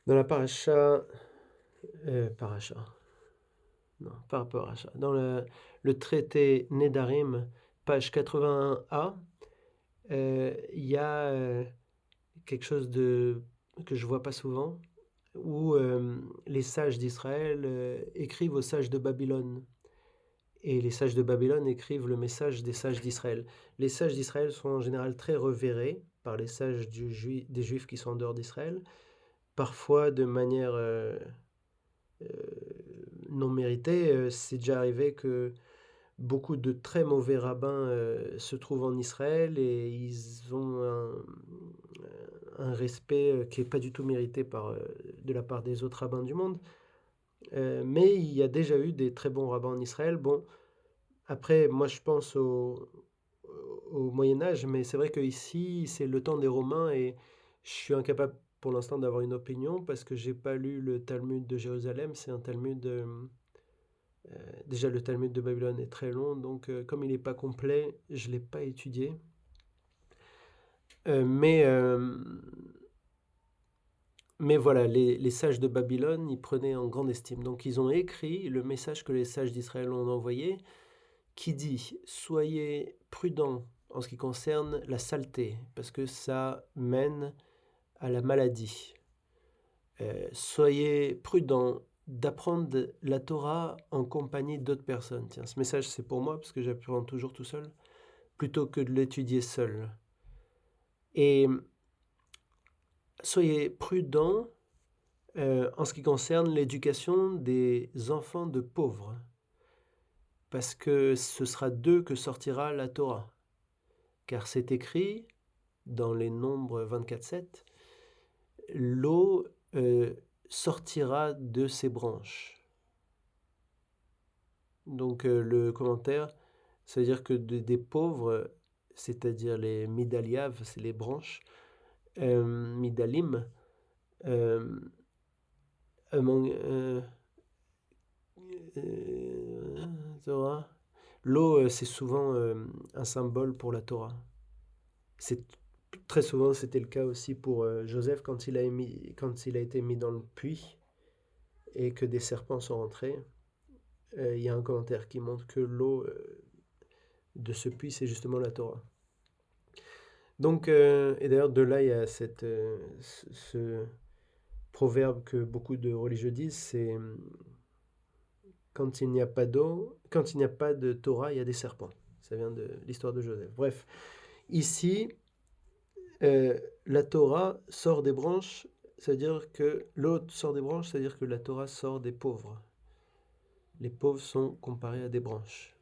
Dans la paracha, non, pas paracha, dans le traité Nedarim, page 81a, il y a quelque chose que je vois pas souvent, où les sages d'Israël écrivent aux sages de Babylone. Et les sages de Babylone écrivent le message des sages d'Israël. Les sages d'Israël sont en général très revérencés par les sages des Juifs qui sont en dehors d'Israël, parfois de manière euh, non méritée. C'est déjà arrivé que beaucoup de très mauvais rabbins se trouvent en Israël et ils ont un respect qui n'est pas du tout mérité de la part des autres rabbins du monde. Mais il y a déjà eu des très bons rabbins en Israël. Bon, après, moi je pense au Moyen Âge, mais c'est vrai qu'ici, c'est le temps des Romains et je suis incapable pour l'instant d'avoir une opinion parce que j'ai pas lu le Talmud de Jérusalem. C'est un Talmud... déjà, le Talmud de Babylone est très long, donc comme il n'est pas complet, je ne l'ai pas étudié. Euh, mais, euh, mais voilà, les sages de Babylone, ils prenaient en grande estime. Donc ils ont écrit le message que les sages d'Israël ont envoyé, qui dit: soyez prudents en ce qui concerne la saleté, parce que ça mène à la maladie. Soyez prudents d'apprendre la Torah en compagnie d'autres personnes. Tiens, ce message c'est pour moi, parce que j'apprends toujours tout seul, plutôt que de l'étudier seul. Et soyez prudents en ce qui concerne l'éducation des enfants de pauvres, parce que ce sera d'eux que sortira la Torah. Car c'est écrit dans les Nombres 24-7, l'eau sortira de ses branches. Donc le commentaire, ça veut dire que des pauvres, c'est-à-dire les midaliav, c'est les branches, midalim, euh, euh, Torah. L'eau, c'est souvent un symbole pour la Torah. C'est très souvent, c'était le cas aussi pour Joseph quand quand il a été mis dans le puits et que des serpents sont rentrés. Il y a un commentaire qui montre que l'eau de ce puits, c'est justement la Torah. Donc, et d'ailleurs, de là, il y a ce proverbe que beaucoup de religieux disent, c'est quand il n'y a pas d'eau, quand il n'y a pas de Torah, il y a des serpents. Ça vient de l'histoire de Joseph. Bref, ici, la Torah sort des branches, c'est-à-dire que l'eau sort des branches, c'est-à-dire que la Torah sort des pauvres. Les pauvres sont comparés à des branches.